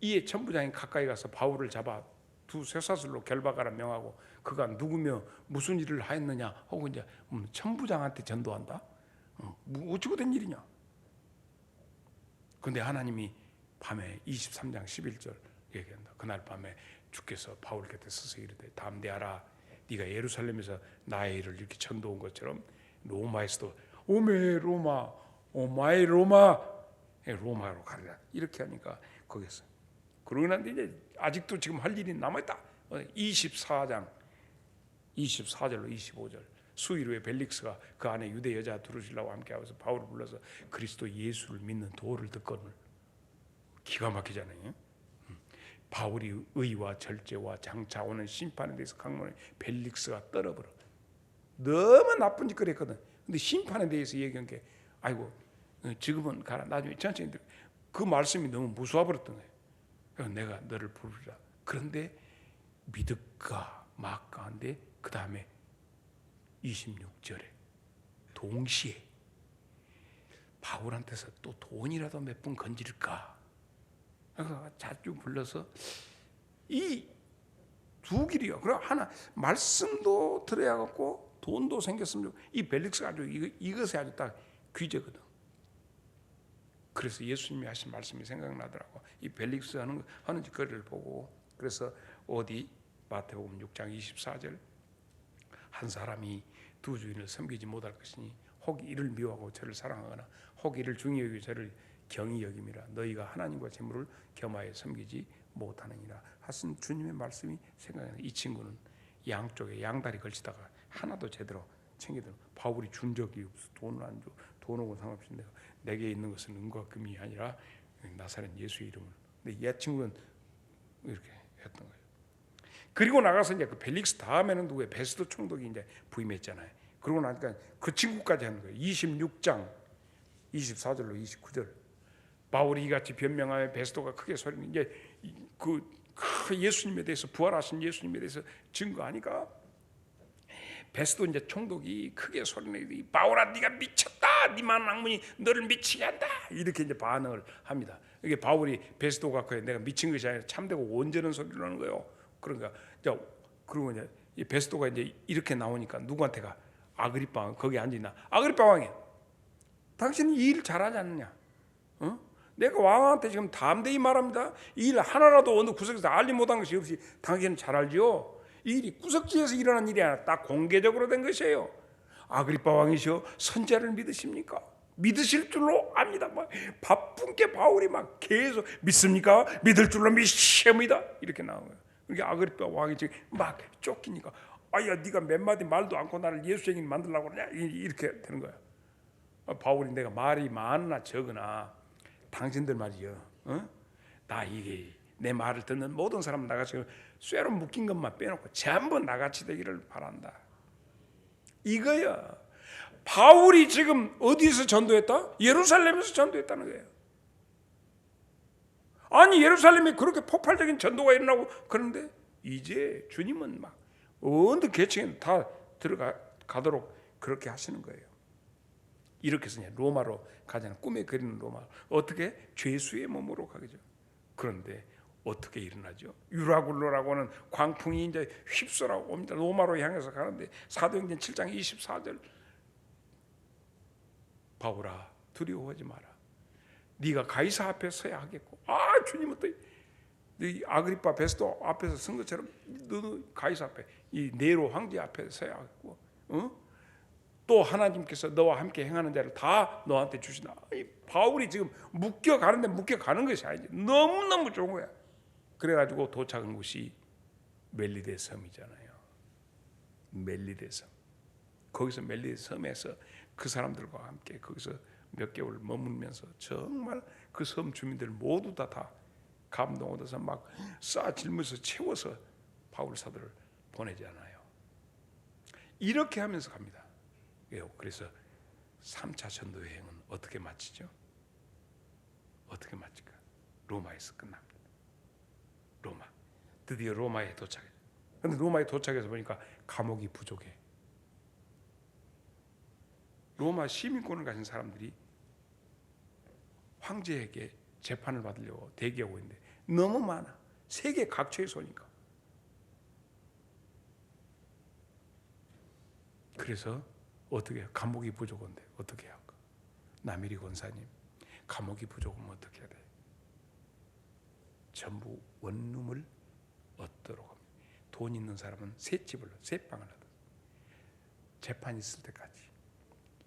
이에 천부장이 가까이 가서 바울을 잡아 두 쇠사슬로 결박하라 명하고 그가 누구며 무슨 일을 하였느냐 하고 이제 천부장한테 전도한다. 어찌고 된 일이냐? 근데 하나님이 밤에 23장 11절 얘기한다. 그날 밤에 주께서 바울 곁에 서서 이르되 담대하라. 네가 예루살렘에서 나의 일을 이렇게 전도한 것처럼 로마에서도 오메 로마 오마이 로마 로마로 가리라 이렇게 하니까 거기서 그러고 난데 이제 아직도 지금 할 일이 남아있다. 24장 24절로 25절 수일 후에 벨릭스가 그 안에 유대 여자 두루실라와 함께 하면서 바울을 불러서 그리스도 예수를 믿는 도를 듣거늘. 기가 막히잖아요. 바울이 의와 절제와 장차 오는 심판에 대해서 강론해 벨릭스가 떨어버려. 너무 나쁜 짓 그랬거든. 근데 심판에 대해서 얘기한 게 아이고 지금은 가라 나중에 천천히 그 말씀이 너무 무서워 버렸던 거예요. 그래서 내가 너를 부르리라. 그런데 미득가 막가한데 그 다음에 26절에 동시에 바울한테서 또 돈이라도 몇 푼 건질까? 그래서 자주 불러서 이 두 길이요. 그럼 하나 말씀도 들어야겠고 돈도 생겼으면 이 벨릭스가 아주 이것에 아주 딱 귀재거든. 그래서 예수님이 하신 말씀이 생각나더라고. 이 벨릭스 하는 짓거리를 보고 그래서 어디 마태복음 6장 24절 한 사람이 두 주인을 섬기지 못할 것이니 혹 이를 미워하고 저를 사랑하거나 혹 이를 중히 여기고 저를 경히 여김이라. 너희가 하나님과 재물을 겸하여 섬기지 못하느니라 하신 주님의 말씀이 생각나요. 이 친구는 양쪽에 양다리 걸치다가 하나도 제대로 챙기더라. 바울이 준 적이 없어. 돈을 안 줘. 돈 오고 상관없이 내게 있는 것은 은과 금이 아니라 나사렛 예수의 이름을. 근데 이 친구는 이렇게 했던 거예요. 그리고 나가서 이제 그 벨릭스 다음에는 누구예요? 베스도 총독이 이제 부임했잖아요. 그러고 나니까 그 친구까지 하는 거예요. 26장 24절로 29절. 바울이 이같이 변명하여 베스도가 크게 소리는 이제 그 예수님에 대해서 부활하신 예수님에 대해서 증거하니까 베스도 이제 총독이 크게 소리내더니 바울아 네가 미쳤다. 네만 악문이 너를 미치게 한다. 이렇게 이제 반응을 합니다. 이게 바울이 베스도가 내가 미친 것이 아니라 참되고 온전한 소리를 하는 거예요. 그러니까 그리고 이제 이 베스도가 이제 이렇게 나오니까 누구한테가 아그리파 왕 거기 앉아 있나? 아그리파 왕이 당신은 이 일 잘하지 않느냐? 어? 내가 왕한테 지금 담대히 말합니다. 이 일 하나라도 어느 구석에서 알지 못한 것이 없이 당신은 잘 알지요. 이 일이 구석지에서 일어난 일이 아니라 딱 공개적으로 된 것이에요. 아그리파 왕이시여 선지자를 믿으십니까? 믿으실 줄로 압니다. 막 바쁜 게 바울이 막 계속 믿습니까? 믿을 줄로 믿습니다. 이렇게 나온 거예요. 그러니까 아그리파 왕이 지금 막 쫓기니까 아야 네가 몇 마디 말도 않고 나를 예수쟁이 만들려고 그러냐 이렇게 되는 거야. 바울이 내가 말이 많으나 적으나 당신들 말이요. 나 이게 내 말을 듣는 모든 사람 나같이 쇠로 묶인 것만 빼놓고 전부 나같이 되기를 바란다. 이거야. 바울이 지금 어디서 전도했다? 예루살렘에서 전도했다는 거예요. 아니 예루살렘에 그렇게 폭발적인 전도가 일어나고 그런데 이제 주님은 막 어느 계층에 다 들어가도록 그렇게 하시는 거예요. 이렇게 해서 로마로 가잖아요. 꿈에 그리는 로마. 어떻게? 죄수의 몸으로 가겠죠. 그런데 어떻게 일어나죠? 유라굴로라고 하는 광풍이 이제 휩쓸어 옵니다. 로마로 향해서 가는데 사도행전 7장 24절 바울아 두려워하지 마라. 네가 가이사 앞에 서야 하겠고 주님은 또 이 아그리파 베스도 앞에서 선 것처럼 너도 가이사 앞에 이 네로 황제 앞에 서야 하겠고 또 하나님께서 너와 함께 행하는 자를 다 너한테 주시나. 바울이 지금 묶여가는데 묶여가는 것이 아니지. 너무너무 좋은 거야. 그래가지고 도착한 곳이 멜리데 섬이잖아요. 멜리데 섬. 거기서 멜리데 섬에서 그 사람들과 함께 거기서 몇 개월 머물면서 정말 그 섬 주민들 모두 다 감동 얻어서 막 쌓아질면서 채워서 바울 사도를 보내잖아요. 이렇게 하면서 갑니다. 그래서 3차 전도 여행은 어떻게 마치죠? 어떻게 마칠까? 로마에서 끝납니다. 로마. 드디어 로마에 도착해. 근데 로마에 도착해서 보니까 감옥이 부족해. 로마 시민권을 가진 사람들이 황제에게 재판을 받으려고 대기하고 있는데 너무 많아. 세계 각처에서 오니까. 그래서 어떻게 해요? 감옥이 부족한데 어떻게 해야 할까? 나미리 권사님, 감옥이 부족하면 어떻게 해야 돼? 전부 원룸을 얻도록 합니다. 돈 있는 사람은 새 집을, 새 방을 얻어. 재판 있을 때까지.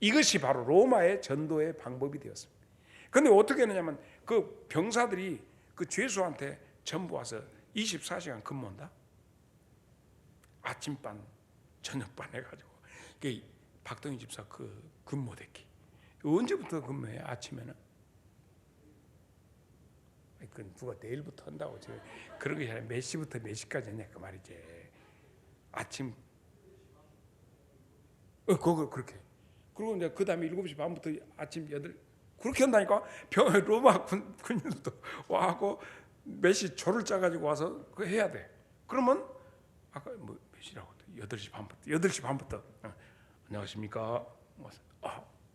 이것이 바로 로마의 전도의 방법이 되었습니다. 그런데 어떻게 했느냐면 그 병사들이 그 죄수한테 전부 와서 24시간 근무한다. 아침반, 저녁반 해가지고. 박동희 집사 그 근무대기 언제부터 근무해? 아침에는? 그건 누가 내일부터 한다고 제가 그런 게 아니라 몇 시부터 몇 시까지 하냐 그 말이지. 아침 그거 그렇게. 그리고 이제 그 다음에 7시 반부터 아침 8 그렇게 한다니까. 로마 군인들도 와고 몇 시 조를 짜가지고 와서 그거 해야 돼. 그러면 아까 뭐 몇 시라고 8시 반부터 8시 반부터 안녕하십니까?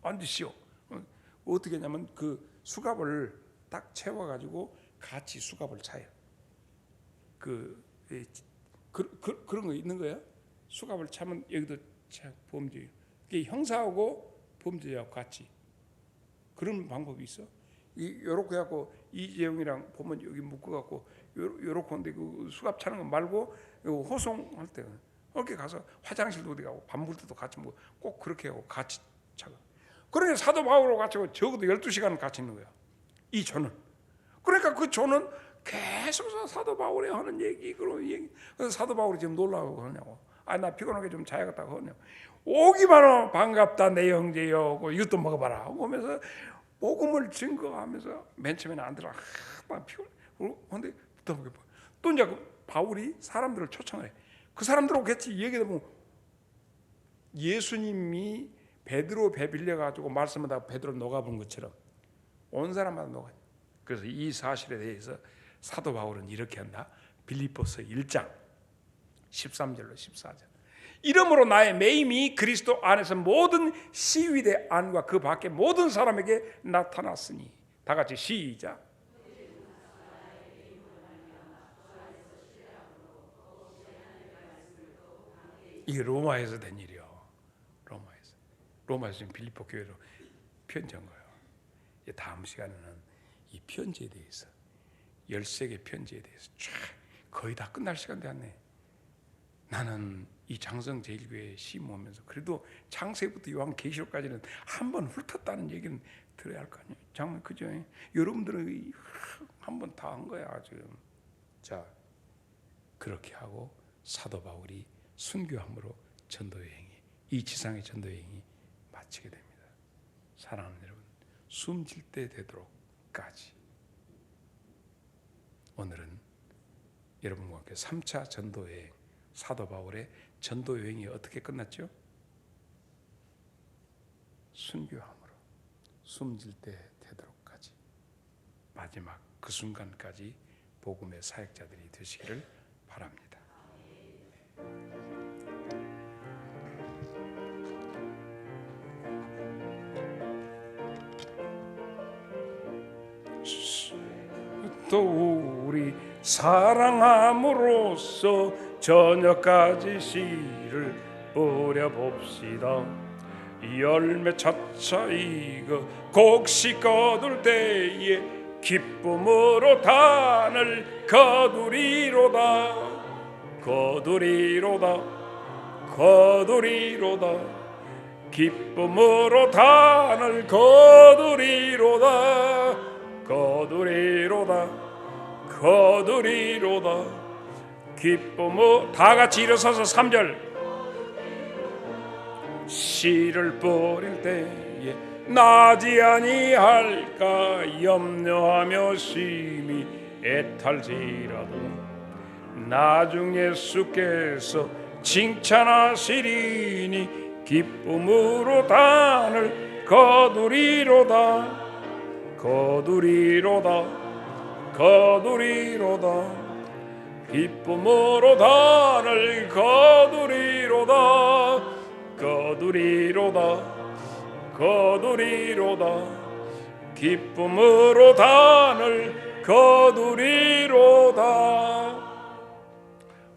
앉으시오. 어떻게 하냐면 그 수갑을 딱 채워가지고 같이 수갑을 차요. 그런 거 있는 거야? 수갑을 차면 여기도 범죄. 이게 형사하고 범죄하고 같이 그런 방법이 있어. 요렇게 하고 이재용이랑 보면 여기 묶어갖고 요렇게 하는데 그 수갑 차는 거 말고 호송할 때 이렇게 가서 화장실도 어디 가고 밥 먹을 때도 같이 뭐 꼭 그렇게 하고 같이 차가. 그러니 사도 바울하고 같이 하고 적어도 12시간은 같이 있는 거야. 이 조는. 그러니까 그 조는 계속 사도 바울이 하는 얘기, 그런 얘기. 그래서 사도 바울이 지금 놀라고 하냐고. 나 피곤하게 좀 자야겠다고 하냐고. 오기만 하면 반갑다 내 형제여. 이것도 먹어봐라. 하면서 복음을 증거하면서 맨 처음에는 안 들어. 나 피곤해. 근데 또 이제 바울이 사람들을 초청을 해. 그 사람들하고 같이 얘기하다 보면 예수님이 베드로 배 빌려가지고 말씀하다가 베드로 녹아본 것처럼 온 사람마다 녹아요. 그래서 이 사실에 대해서 사도 바울은 이렇게 한다. 빌립보서 1장 13절로 14절. 이러므로 나의 매임이 그리스도 안에서 모든 시위대 안과 그 밖에 모든 사람에게 나타났으니. 다 같이 시작. 이게 로마에서 된 일이요. 로마에서 지금 빌립보 교회로 편지한 거예요. 다음 시간에는 이 편지에 대해서 13개 편지에 대해서 쫙 거의 다 끝날 시간 되었네. 나는 이 장성 제일교회에 심으면서 그래도 창세부터 요한계시록까지는 한 번 훑었다는 얘기는 들어야 할 거 아니에요. 정말 그죠? 여러분들은 한 번 다 한 거야 지금. 자, 그렇게 하고 사도 바울이 순교함으로 전도여행이, 이 지상의 전도여행이 마치게 됩니다. 사랑하는 여러분, 숨질 때 되도록까지 오늘은 여러분과 함께 3차 전도여행, 사도 바울의 전도여행이 어떻게 끝났죠? 순교함으로 숨질 때 되도록까지 마지막 그 순간까지 복음의 사역자들이 되시기를 바랍니다. 또 우리 사랑함으로써 저녁까지 씨를 뿌려봅시다. 열매 차차 익어 곡식 거둘 때에 기쁨으로 단을 거두리로다. 기쁨으로 단을 거두리로다. 기쁨으로 다 같이 일어서서 3절. 씨를 뿌릴 때에 나지 아니할까 염려하며 심히 애탈지라도 나중 예수께서 칭찬하시리니 기쁨으로 단을 거두리로다. 기쁨으로 단을 거두리로다. 기쁨으로 단을 거두리로다.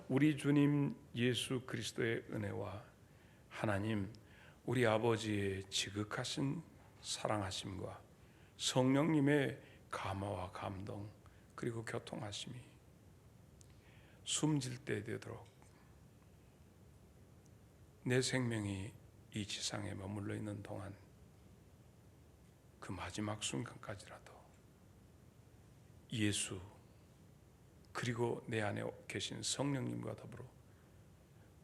우리 주님 예수 그리스도의 은혜와 하나님 우리 아버지의 지극하신 사랑하심과 성령님의 감화와 감동 그리고 교통하심이 숨질 때 되도록 내 생명이 이 지상에 머물러 있는 동안 그 마지막 순간까지라도 예수 그리고 내 안에 계신 성령님과 더불어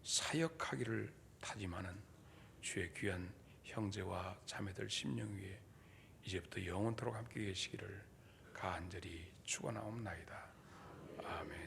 사역하기를 다짐하는 주의 귀한 형제와 자매들 심령 위에 이제부터 영원토록 함께 계시기를 간절히 축원하옵나이다. 아멘.